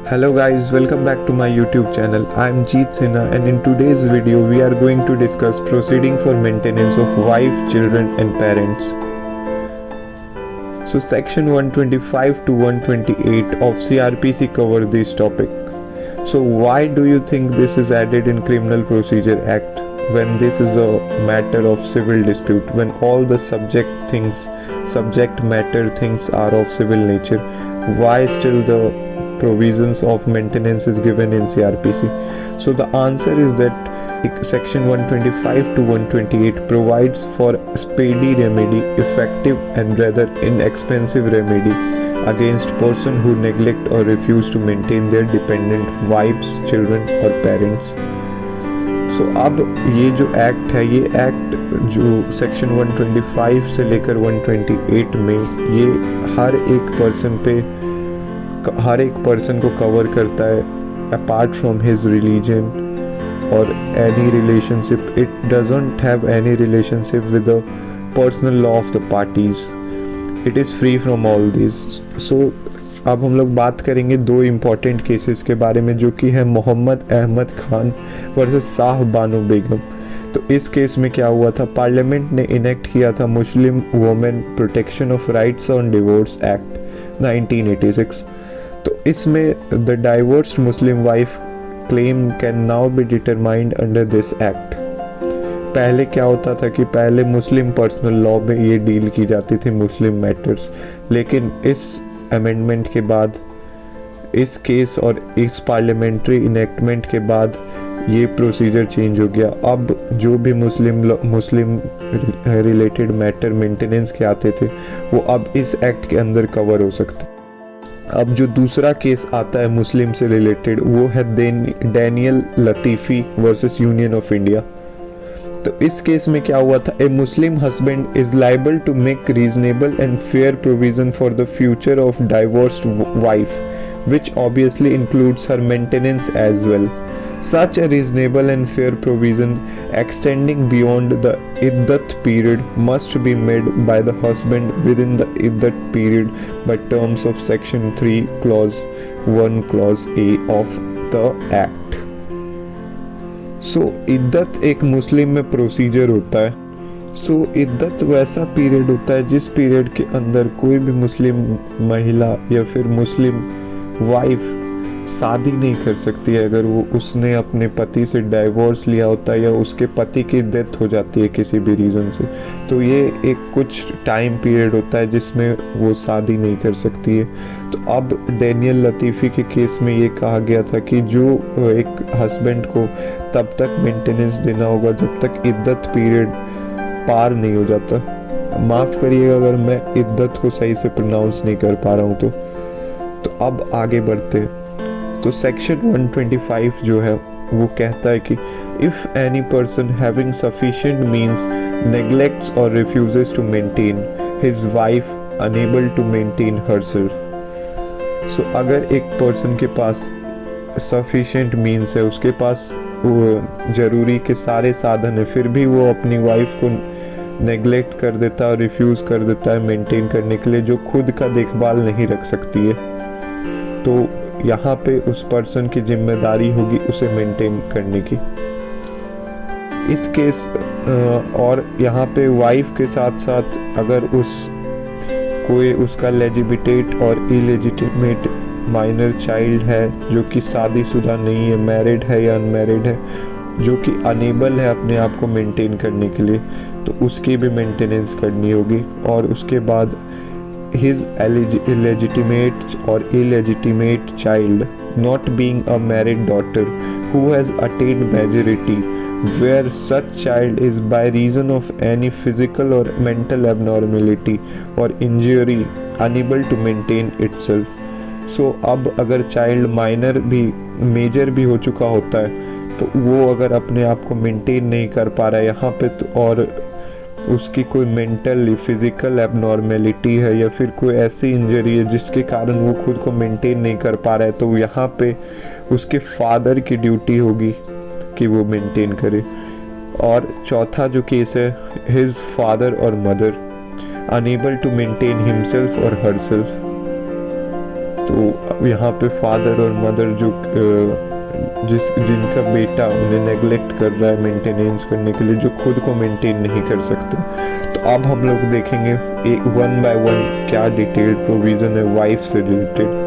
Hello guys, welcome back to my YouTube channel. I am Jeet Sinha and in today's video we are going to discuss proceeding for maintenance of wife, children and parents. So section 125 to 128 of CrPC cover this topic. So why do you think this is added in Criminal Procedure Act when this is a matter of civil dispute, when all the subject matter things are of civil nature? Why still the provisions of maintenance is given in CrPC? So the answer is that section 125 to 128 provides for speedy remedy, effective and rather inexpensive remedy against person who neglect or refuse to maintain their dependent wives, children or parents. So अब ये जो act है, ये act जो section 125 से लेकर 128 में ये हर एक पर्सन को कवर करता है अपार्ट फ्रॉम हिज रिलीजन और any relationship. It doesn't have any relationship with the personal law of the parties. It is free from all this. So अब हम लोग बात करेंगे दो इम्पॉर्टेंट केसेस के बारे में, जो कि है मोहम्मद अहमद खान वर्सेस शाह बानो बेगम. तो इस केस में क्या हुआ था, पार्लियामेंट ने इनेक्ट किया था Muslim women protection of rights on divorce act 1986. तो इसमें the divorced Muslim wife claim can now be determined under this act. पहले क्या होता था कि पहले मुस्लिम पर्सनल लॉ में ये डील की जाती थी मुस्लिम मैटर्स, लेकिन इस अमेंडमेंट के बाद, इस केस और इस पार्लियामेंट्री इनेक्टमेंट के बाद ये प्रोसीजर चेंज हो गया. अब जो भी मुस्लिम रिलेटेड मैटर मेंटेनेंस के आते थे वो अब इस एक्ट के अंदर कवर हो सकते. अब जो दूसरा केस आता है मुस्लिम से रिलेटेड वो है Daniel Latifi versus Union of India. तो इस केस में क्या हुआ था, a Muslim husband is liable to make reasonable and fair provision for the future of divorced wife which obviously includes her maintenance as well. Such a reasonable and fair provision extending beyond the iddat period must be made by the husband within the iddat period by terms of section 3 clause 1 clause A of the act. So इद्दत एक मुस्लिम में procedure होता है. सो इद्दत वैसा period होता है जिस period के अंदर कोई भी मुस्लिम महिला या फिर मुस्लिम वाइफ शादी नहीं कर सकती है अगर वो उसने अपने पति से डाइवोर्स लिया होता है या उसके पति की डेथ हो जाती है किसी भी रीज़न से. तो ये एक कुछ टाइम पीरियड होता है जिसमें वो शादी नहीं कर सकती है. तो अब डैनियल लतीफ़ी के केस में ये कहा गया था कि जो एक हस्बैंड को तब तक मेंटेनेंस देना होगा जब तक इद्दत पीरियड पार नहीं हो जाता. माफ़ करिएगा अगर मैं इद्दत को सही से प्रोनाउंस नहीं कर पा रहा हूँ. तो अब आगे बढ़ते हैं. तो सेक्शन 125 जो है वो कहता है कि if any person having sufficient means neglects और refuses to maintain his wife unable to maintain herself. So अगर एक पर्सन के पास सफिशिएंट मींस है, उसके पास वो ज़रूरी के सारे साधन है, फिर भी वो अपनी वाइफ को नेग्लेक्ट कर देता है और रिफ्यूज़ कर देता है मेंटेन करने के लिए, जो खुद का देखभाल नहीं रख सकती है, तो यहाँ पे उस पर्सन की जिम्मेदारी होगी उसे मेंटेन करने की. इस केस और यहाँ पे वाइफ के साथ साथ अगर कोई उसका लेजिटिमेट और इलेजिटिमेट माइनर चाइल्ड है जो कि शादीशुदा नहीं है, मैरिड है या अनमैरिड है, जो कि अनेबल है अपने आप को मेंटेन करने के लिए, तो उसकी भी मेंटेनेंस करनी होगी. और उसके बाद his illegitimate or illegitimate child not being a married daughter who has attained majority where such child is by reason of any physical or mental abnormality or injury unable to maintain itself. So अब अगर child minor भी major भी हो चुका होता है तो वो अगर अपने आप को मेंटेन नहीं कर पा रहा है यहाँ पे, तो और उसकी कोई मेंटल फिजिकल एबनॉर्मेलिटी है या फिर कोई ऐसी इंजरी है जिसके कारण वो खुद को मेंटेन नहीं कर पा रहा है, तो यहाँ पे उसके फादर की ड्यूटी होगी कि वो मेंटेन करे. और चौथा जो केस है, हिज फादर और mother unable to maintain himself और हरसेल्फ. तो यहाँ पे फादर और मदर जो जिनका बेटा उन्हें नेग्लेक्ट कर रहा है मेंटेनेंस करने के लिए, जो खुद को मेंटेन नहीं कर सकते। तो अब हम लोग देखेंगे वन बाय वन क्या डिटेल्ड प्रोविज़न है वाइफ से रिलेटेड।